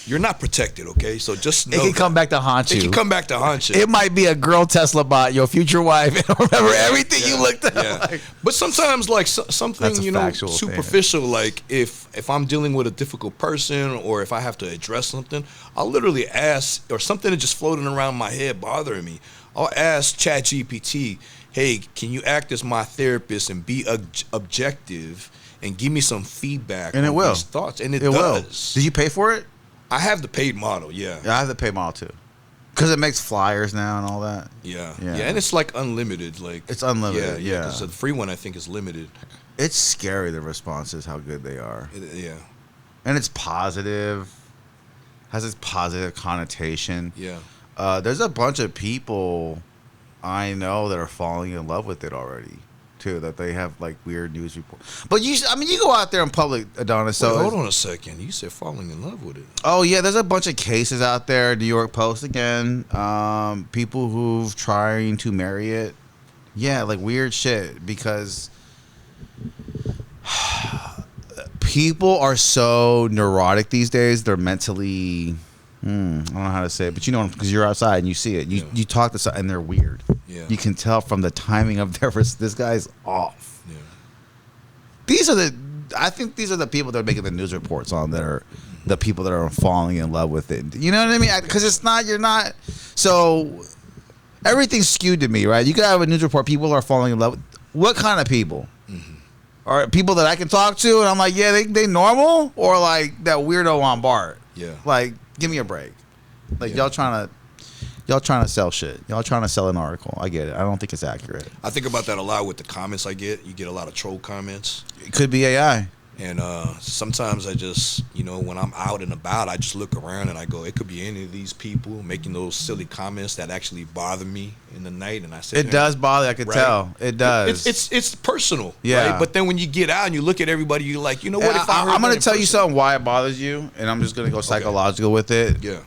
you're not protected, okay? So just know
it can come back to haunt you.
It can come back to haunt you.
It might be a girl Tesla bot, your future wife. And remember everything you looked at.
Yeah. Like, but sometimes, like something superficial, thing. Like if I'm dealing with a difficult person or if I have to address something, I'll literally ask, or something that's just floating around my head bothering me. I'll ask ChatGPT, "Hey, can you act as my therapist and be objective and give me some feedback?"
And it will.
These thoughts, and it does.
Did you pay for it?
I have the paid model, yeah.
I have the paid model too, because it makes flyers now and all that.
Yeah, and it's like unlimited, like
it's unlimited. Yeah.
Because the free one I think is limited.
It's scary the responses, how good they are.
Yeah,
and it's positive, has its positive connotation.
Yeah,
there's a bunch of people I know that are falling in love with it already. Too, that they have like weird news reports. But you go out there in public, Adonis. So
hold on a second. You said falling in love with it.
Oh yeah, there's a bunch of cases out there. New York Post again. People who've trying to marry it. Yeah, like weird shit because people are so neurotic these days. They're mentally. I don't know how to say it, but you know, because you're outside and you see it. You talk to someone and they're weird. Yeah. You can tell from the timing of this guy's off. Yeah. I think these are the people that are making the news reports on that are the people that are falling in love with it. You know what I mean? Because you're not. So everything's skewed to me, right? You could have a news report. People are falling in love with. What kind of people? Mm-hmm. Are people that I can talk to and I'm like, yeah, they normal, or like that weirdo on BART? Yeah. Like, give me a break. Like y'all trying to sell shit. Y'all trying to sell an article. I get it. I don't think it's accurate.
I think about that a lot with the comments I get. You get a lot of troll comments.
It could be AI.
And sometimes I just, when I'm out and about, I just look around and I go, it could be any of these people making those silly comments that actually bother me in the night. And I say,
it does bother. I could tell. It does.
It's personal.
Yeah.
Right? But then when you get out and you look at everybody, you're like, you know what? If
I'm going to tell you something why it bothers you, and I'm just going to go psychological with it.
Yeah.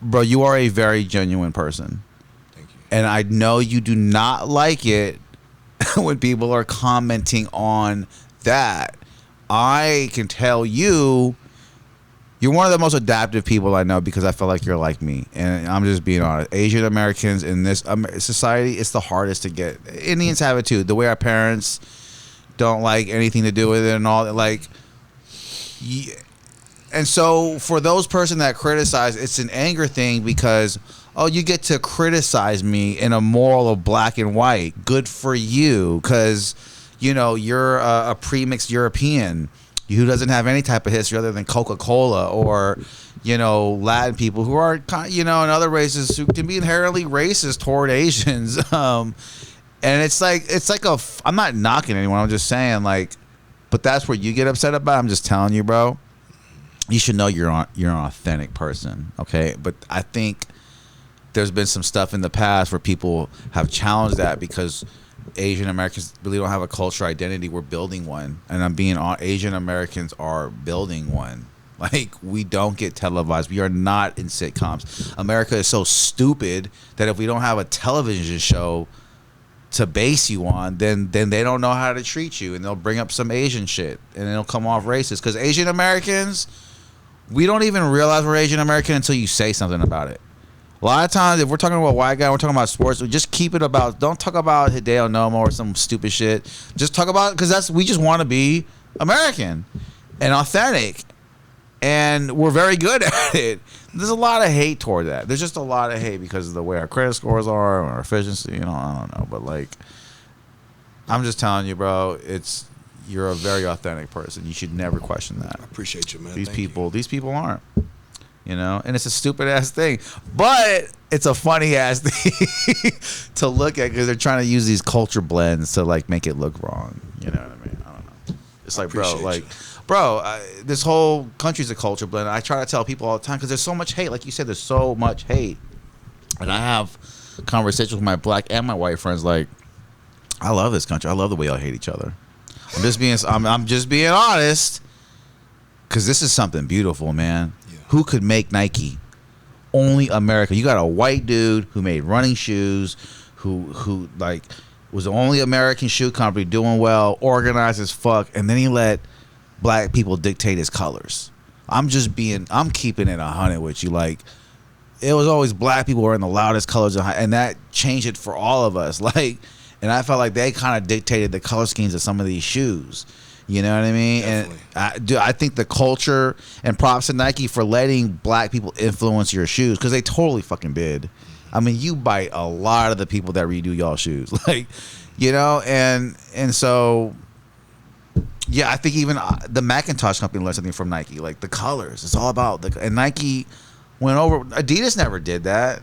Bro, you are a very genuine person.
Thank you.
And I know you do not like it when people are commenting on that. I can tell you're one of the most adaptive people I know because I feel like you're like me. And I'm just being honest. Asian Americans in this society, it's the hardest to get. Indians have it too. The way our parents don't like anything to do with it and all. Like, and so for those person that criticize, it's an anger thing because, oh, you get to criticize me in a moral of black and white. Good for you, because you're a pre-mixed European who doesn't have any type of history other than Coca-Cola, or Latin people who are and other races who can be inherently racist toward Asians. And it's like I'm not knocking anyone. I'm just saying, like, but that's what you get upset about. I'm just telling you, bro. You should know you're an authentic person, okay? But I think there's been some stuff in the past where people have challenged that because Asian Americans really don't have a cultural identity. We're building one, and I'm being on. Asian Americans are building one. Like, we don't get televised. We are not in sitcoms. America is so stupid that if we don't have a television show to base you on, then they don't know how to treat you, and they'll bring up some Asian shit, and it'll come off racist. Because Asian Americans, we don't even realize we're Asian American until you say something about it. A lot of times, if we're talking about white guy, we're talking about sports. We just keep it about. Don't talk about Hideo Nomo or some stupid shit. Just talk about because we just want to be American and authentic, and we're very good at it. There's a lot of hate toward that. There's just a lot of hate because of the way our credit scores are, our efficiency. I don't know, but like, I'm just telling you, bro. You're a very authentic person. You should never question that.
I appreciate you, man.
These people aren't. And it's a stupid ass thing, but it's a funny ass thing to look at because they're trying to use these culture blends to like make it look wrong. You know what I mean? I don't know. It's like, this whole country's a culture blend. I try to tell people all the time because there's so much hate. Like you said, there's so much hate, and I have conversations with my black and my white friends. Like, I love this country. I love the way y'all hate each other. I'm just being honest because this is something beautiful, man. Who could make Nike? Only America. You got a white dude who made running shoes, who like was the only American shoe company doing well, organized as fuck, and then he let black people dictate his colors. I'm keeping it 100 with you. Like, it was always black people wearing the loudest colors, and that changed it for all of us. Like, and I felt like they kind of dictated the color schemes of some of these shoes. You know what I mean? Definitely. And I think the culture, and props to Nike for letting black people influence your shoes because they totally fucking did. I mean, you bite a lot of the people that redo y'all shoes, like, and so, yeah, I think even the Macintosh company learned something from Nike, like the colors. It's all about and Nike went over. Adidas never did that.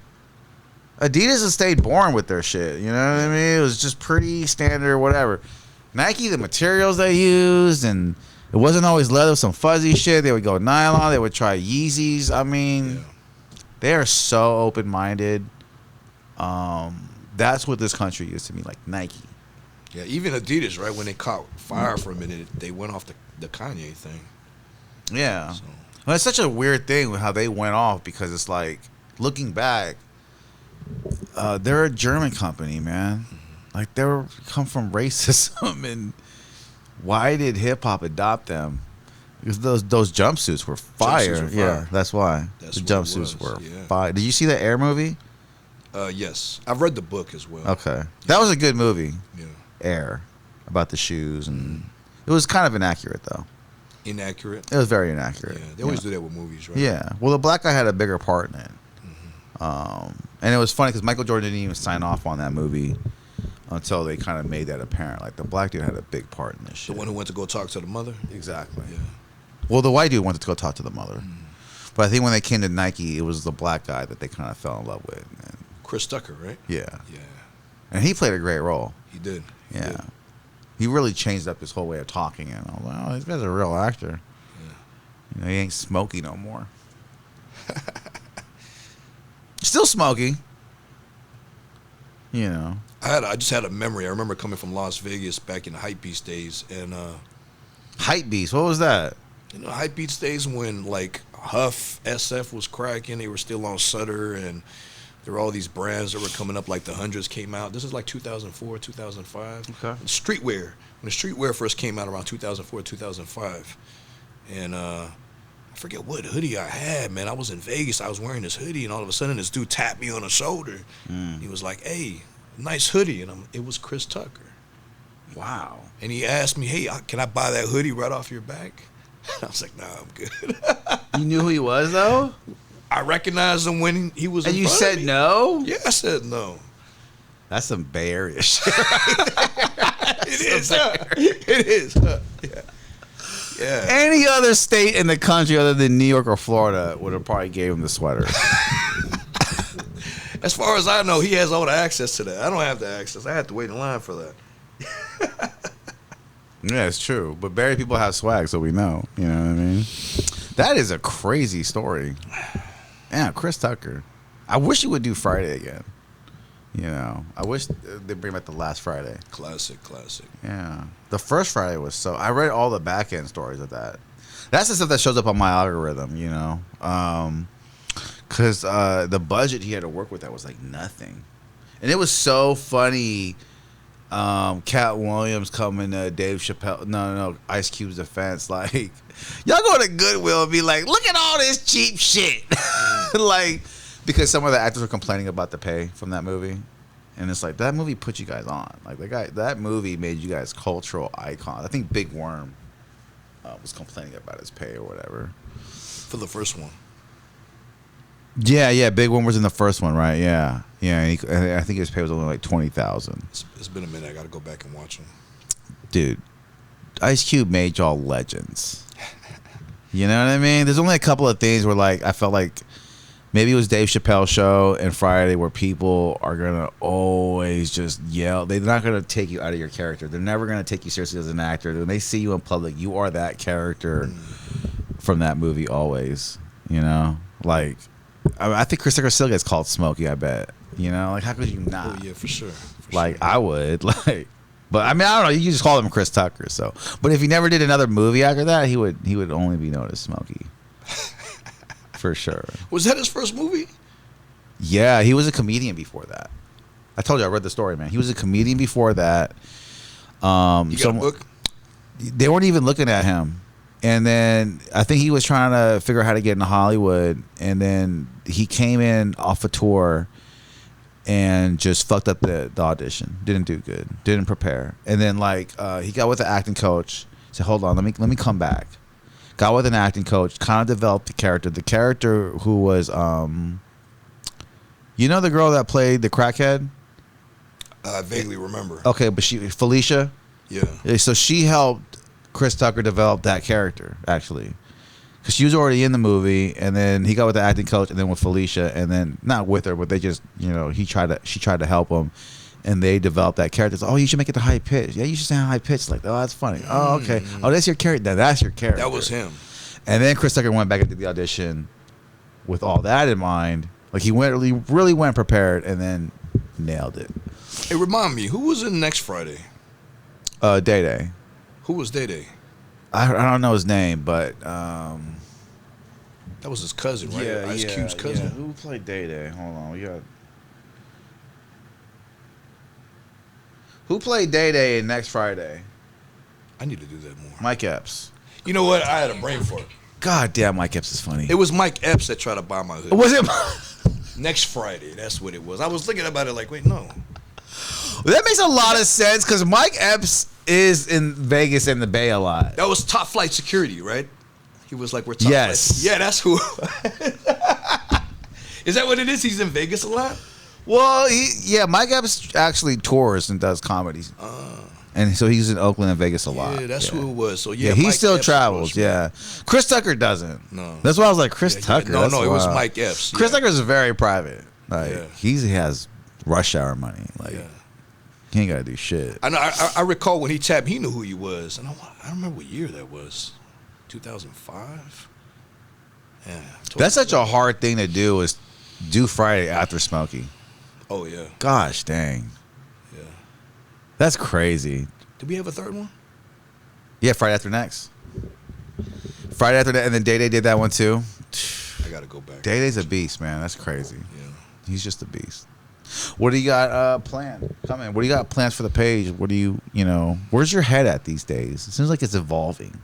Adidas has stayed boring with their shit. You know what I mean? It was just pretty standard, whatever. Nike, the materials they used, and it wasn't always leather, some fuzzy shit. They would go nylon. They would try Yeezys. I mean, they are so open-minded. That's what this country is to me, like Nike.
Yeah, even Adidas, right? When they caught fire for a minute, they went off the Kanye thing.
Yeah. So. Well, it's such a weird thing with how they went off because it's like, looking back, they're a German company, man. Like, they come from racism, and why did hip hop adopt them? Because those jumpsuits were fire. Yeah, that's why. The jumpsuits were fire. Did you see the Air movie?
Yes, I've read the book as well.
Okay, that was a good movie.
Yeah,
Air, about the shoes, and it was kind of inaccurate though.
Inaccurate.
It was very inaccurate.
Yeah, they always do that with movies, right?
Yeah. Well, the black guy had a bigger part in it. And it was funny because Michael Jordan didn't even sign off on that movie until they kind of made that apparent. Like, the black dude had a big part in this shit.
The one who went to go talk to the mother?
Exactly.
Yeah.
Well, the white dude wanted to go talk to the mother. But I think when they came to Nike, it was the black guy that they kind of fell in love with. And
Chris Tucker, right?
Yeah.
Yeah.
And he played a great role.
He did.
He really changed up his whole way of talking. And I was like, oh, this guy's a real actor. Yeah. He ain't smoky no more. Still smoky.
I just had a memory. I remember coming from Las Vegas back in the Hypebeast days, and
Hypebeast, what was that?
Hypebeast days when like Huff, SF was cracking. They were still on Sutter, and there were all these brands that were coming up. Like the Hundreds came out. This is like 2004, 2005.
Okay.
Streetwear. When the streetwear first came out around 2004, 2005, and I forget what hoodie I had, man. I was in Vegas. I was wearing this hoodie, and all of a sudden, this dude tapped me on the shoulder. He was like, "Hey, nice hoodie," and it was Chris Tucker.
Wow.
And he asked me, "Hey, can I buy that hoodie right off your back?" I was like, "Nah, I'm good."
You knew who he was, though?
I recognized him when he was.
And
in
you
front
said
of me.
no?
Yeah, I said no.
That's some Bay Area shit. Right
It is. It is. Yeah. Yeah.
Any other state in the country other than New York or Florida would have probably gave him the sweater.
As far as I know, he has all the access to that. I don't have the access. I have to wait in line for that.
Yeah, it's true. But Barry people have swag, so we know. You know what I mean? That is a crazy story. Yeah, Chris Tucker. I wish he would do Friday again. I wish they'd bring back the last Friday.
Classic.
Yeah. The first Friday was so... I read all the back end stories of that. That's the stuff that shows up on my algorithm, because the budget he had to work with that was like nothing. And it was so funny. Cat Williams coming to Dave Chappelle... No, Ice Cube's defense. Like, y'all go to Goodwill and be like, look at all this cheap shit. Like... because some of the actors were complaining about the pay from that movie, and it's like that movie put you guys on. Like that movie made you guys cultural icons. I think Big Worm was complaining about his pay or whatever
For the first one.
Yeah, Big Worm was in the first one, right? Yeah. And I think his pay was only like $20,000.
It's been a minute. I got to go back and watch him.
Dude, Ice Cube made y'all legends. You know what I mean? There's only a couple of things where like I felt like maybe it was Dave Chappelle's show and Friday where people are gonna always just yell. They're not gonna take you out of your character. They're never gonna take you seriously as an actor. When they see you in public, you are that character from that movie always. You know, like I think Chris Tucker still gets called Smokey. I bet. You know, like how could you not?
Oh yeah, for sure.
I would like. But I mean, I don't know. You just call him Chris Tucker. So, but if he never did another movie after that, he would only be known as Smokey, for sure.
Was that his first movie?
Yeah, he was a comedian before that. I told you, I read the story, man. He was a comedian before that.
You got a book?
They weren't even looking at him, and then I think he was trying to figure out how to get into Hollywood, and then he came in off a tour. And just fucked up the audition. Didn't do good. Didn't prepare. And then like he got with the acting coach. Said, "Hold on, let me come back." Got with an acting coach. Kind of developed the character. The character who was, you know, the girl that played the crackhead.
I vaguely remember.
Okay, but Felicia.
Yeah.
So she helped Chris Tucker develop that character actually. Because she was already in the movie, and then he got with the acting coach, and then with Felicia, and then not with her, but they just, you know, she tried to help him, and they developed that character. So, oh, you should make it the high pitch. Yeah, you should sound high pitch. Like, oh, that's funny. Oh, okay. Oh, that's your character. That's your character.
That was him.
And then Chris Tucker went back and did the audition with all that in mind. Like he really went prepared, and then nailed it.
Hey, remind me, who was in Next Friday?
Day Day.
Who was Day Day?
I don't know his name, but
that was his cousin, right? Ice Cube's cousin.
Yeah. Who played Day Day? Hold on, we got. Who played Day Day in Next Friday?
I need to do that more.
Mike Epps.
You know what? I had a brain fart.
God damn, Mike Epps is funny.
It was Mike Epps that tried to buy my hood.
Was it?
Next Friday, that's what it was. I was thinking about it like, wait, no.
That makes a lot of sense because Mike Epps is in Vegas and the Bay a lot.
That was Top Flight Security, right? He was like, we're Top
Yes.
Flight. Yeah, that's who. Is that what it is? He's in Vegas a lot?
Well, Mike Epps actually tours and does comedies. And so he's in Oakland and Vegas a lot.
Yeah, that's who it was. So yeah,
he
Mike
still
Epps
travels. Yeah, Chris Tucker doesn't.
No,
that's why I was like Chris Tucker.
No,
that's
it was
wild.
Mike Epps.
Chris Tucker is very private. Like he has rush hour money. Like he ain't gotta do shit.
I know. I recall when he tapped, he knew who he was, and I don't remember what year that was. 2005. Yeah.
That's such a hard thing to do. Is do Friday after Smokey.
Oh yeah.
Gosh dang.
Yeah.
That's crazy.
Did we have a third one?
Yeah, Friday After Next. Friday After that, and then Day Day did that one too.
I gotta go back.
Day Day's a beast, man. That's crazy.
Yeah.
He's just a beast. What do you got planned? Come in. What do you got plans for the page? What do you where's your head at these days? It seems like it's evolving.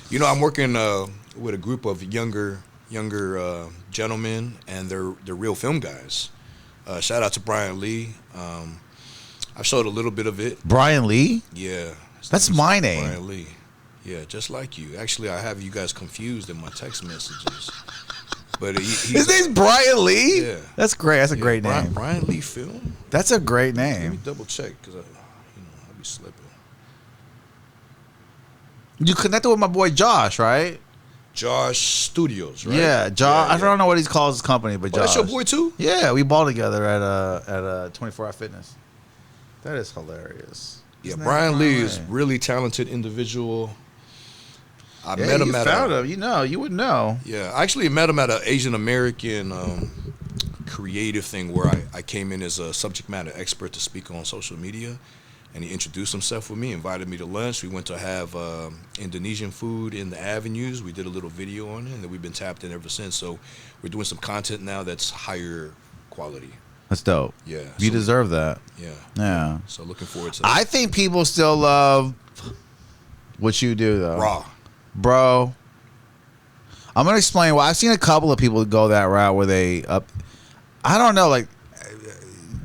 You know, I'm working with a group of younger gentlemen, and they're real film guys. Shout out to Brian Lee. I showed a little bit of it.
Brian Lee?
Yeah.
That's my name.
Brian Lee. Yeah, just like you. Actually, I have you guys confused in my text messages. But
his name's Brian Lee?
Yeah.
That's great. That's a great name.
Brian Lee Film?
That's a great name.
Let me double check because I'll be slipping.
You connected with my boy Josh, right?
Josh Studios, right?
Yeah, Josh. I don't know what he calls his company, but Josh.
That's your boy too?
Yeah, we ball together at 24 Hour Fitness. That is hilarious.
Yeah, Brian Lee is really talented individual. I met him
you would know.
Yeah, I actually met him at an Asian American creative thing where I came in as a subject matter expert to speak on social media, and he introduced himself with me, invited me to lunch. We went to have Indonesian food in the avenues. We did a little video on it, and then we've been tapped in ever since. So we're doing some content now that's higher quality.
That's dope.
Yeah.
You deserve that.
Yeah.
Yeah.
So looking forward to that.
I think people still love what you do, though.
Raw.
Bro. I'm going to explain why. I've seen a couple of people go that route where they I don't know, like,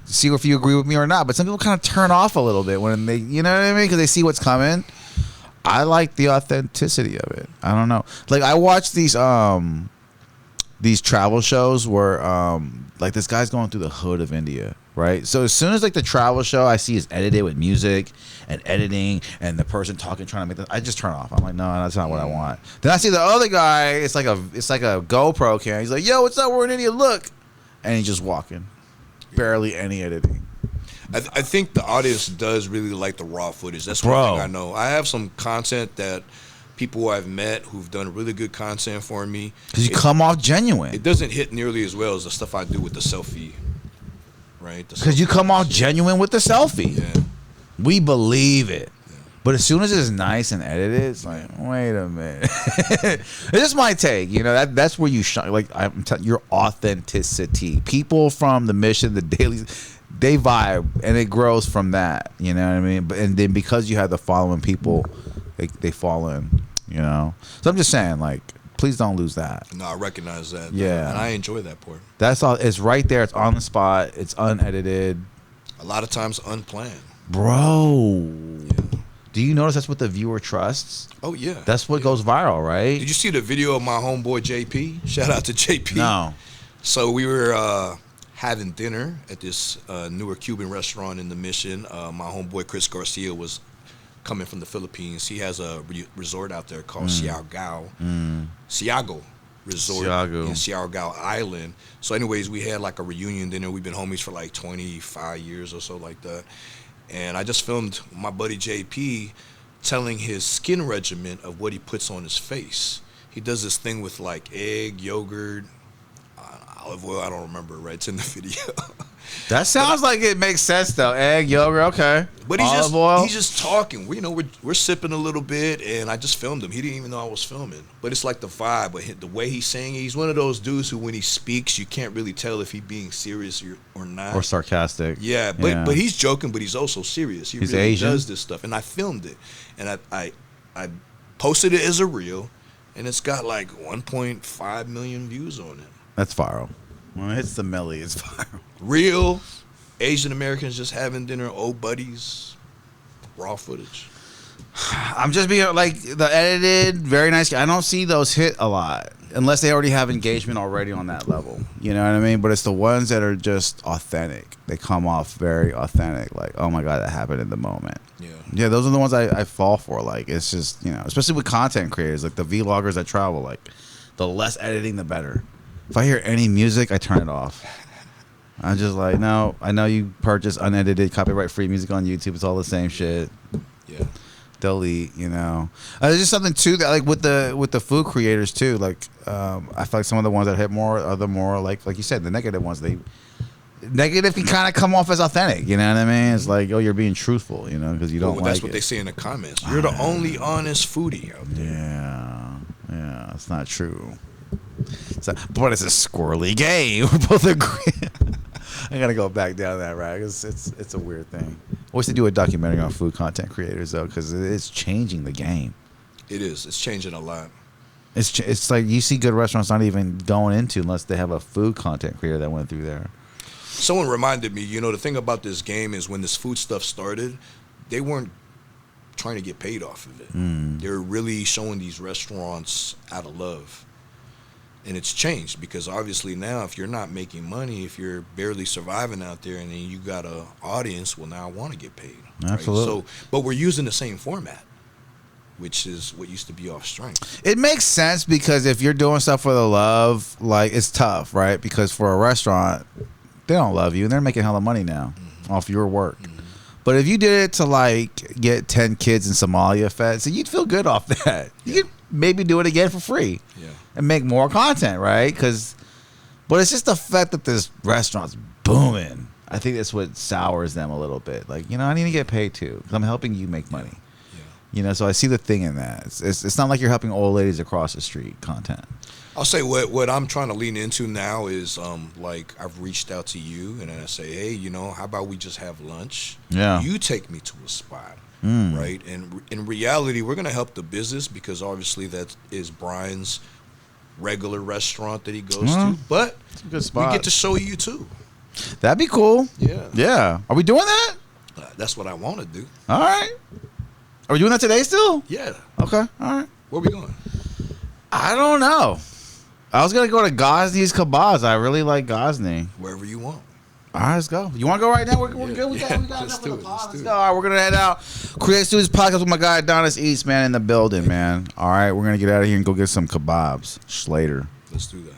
see if you agree with me or not, but some people kind of turn off a little bit when they, you know what I mean? Because they see what's coming. I like the authenticity of it. I don't know. Like, I watch these travel shows where, like, this guy's going through the hood of India, right? So as soon as, like, the travel show I see is edited with music and editing and the person talking, trying to make that, I just turn off. I'm like, no, that's not what I want. Then I see the other guy. It's like a GoPro cam. He's like, yo, what's up? We're in India. Look. And he's just walking. Barely any editing.
I think the audience does really like the raw footage. That's one thing I know. I have some content that people who I've met who've done really good content for me.
Because you come off genuine.
It doesn't hit nearly as well as the stuff I do with the selfie, right?
Because you come off genuine with the selfie.
Yeah.
We believe it. Yeah. But as soon as it's nice and edited, it's like, wait a minute. It's just my take. You know, that's where you shine. Like, I'm telling you, your authenticity. People from the Mission, the Daily, they vibe, and it grows from that. You know what I mean? And then because you have the following people, they fall in. You know? So I'm just saying, like, please don't lose that.
No, I recognize that.
Yeah.
And I enjoy that part.
That's all. It's right there. It's on the spot. It's unedited.
A lot of times unplanned.
Bro.
Yeah.
Do you notice that's what the viewer trusts?
Oh, yeah.
That's what goes viral, right?
Did you see the video of my homeboy JP? Shout out to JP.
No.
So we were having dinner at this newer Cuban restaurant in the Mission. My homeboy Chris Garcia was coming from the Philippines. He has a resort out there called Siargao. Siargao Resort in Siargao Island. So anyways, we had like a reunion dinner. We've been homies for like 25 years or so like that. And I just filmed my buddy JP telling his skin regimen of what he puts on his face. He does this thing with like egg, yogurt, olive oil. I don't remember, right? It's in the video.
That sounds like it makes sense though. Egg, yogurt, okay.
But he's just talking. We're sipping a little bit, and I just filmed him. He didn't even know I was filming. But it's like the vibe, but the way he's saying it, he's one of those dudes who, when he speaks, you can't really tell if he's being serious or not.
Or sarcastic.
Yeah, but he's joking, but he's also serious. He's really Asian. Does this stuff, and I filmed it, and I posted it as a reel, and it's got like 1.5 million views on it.
That's viral. When it hits the milli, it's viral.
Real Asian Americans just having dinner, old buddies, raw footage.
I'm just being like the edited, very nice. I don't see those hit a lot unless they already have engagement already on that level. You know what I mean? But it's the ones that are just authentic. They come off very authentic. Like, oh my God, that happened in the moment. Yeah, those are the ones I fall for. Like, it's just, you know, especially with content creators, like the vloggers that travel. Like, the less editing, the better. If I hear any music, I turn it off. I'm just like, no, I know you purchase unedited, copyright-free music on YouTube. It's all the same shit.
Yeah.
Delete, you know. There's just something too that, like with the food creators too. Like, I feel like some of the ones that hit more are the more like you said, the negative ones. Negative can kind of come off as authentic. You know what I mean? It's like, oh, you're being truthful, you know, because you don't.
That's what they say in the comments. You're the only honest foodie out there.
Yeah, it's not true. But it's a squirrely game. We both agree. I gotta go back down that rag. It's a weird thing. I wish they do a documentary on food content creators though, because it's changing the game.
It is. It's changing a lot.
It's like you see good restaurants not even going into unless they have a food content creator that went through there.
Someone reminded me, you know, the thing about this game is when this food stuff started, they weren't trying to get paid off of it. They were really showing these restaurants out of love. And it's changed because obviously now if you're not making money, if you're barely surviving out there and then you got an audience, well, now I want to get paid.
Absolutely.
Right? But we're using the same format, which is what used to be off strength.
It makes sense because if you're doing stuff for the love, like it's tough, right? Because for a restaurant, they don't love you and they're making hella money now off your work. But if you did it to like get 10 kids in Somalia fed, so you'd feel good off that. You could maybe do it again for free.
Yeah.
And make more content, right? But it's just the fact that this restaurant's booming. I think that's what sours them a little bit. Like, you know, I need to get paid too because I'm helping you make money.
Yeah.
You know, so I see the thing in that. It's not like you're helping old ladies across the street content.
I'll say what I'm trying to lean into now is like I've reached out to you and I say, hey, you know, how about we just have lunch?
Yeah.
You take me to a spot. Right. And in reality, we're going to help the business because obviously that is Brian's regular restaurant that he goes to, but
It's a good
we
spot.
get to show you too.
That'd be cool.
Yeah.
Yeah. Are we doing that?
That's what I want to do.
All right. Are we doing that today still?
Yeah.
Okay. All right.
Where we going?
I don't know. I was gonna go to Gosney's Kebabs. I really like Gosney.
Wherever you want.
All right, let's go. You want to go right now? We're good. We got
Let's
enough
do
for the
it.
pod.
Let's
Let's
do
go.
it.
All right, we're gonna head out. Create Studios podcast with my guy Adonis Eats, man, in the building, man. All right, we're gonna get out of here and go get some kebabs. Slater.
Let's do that.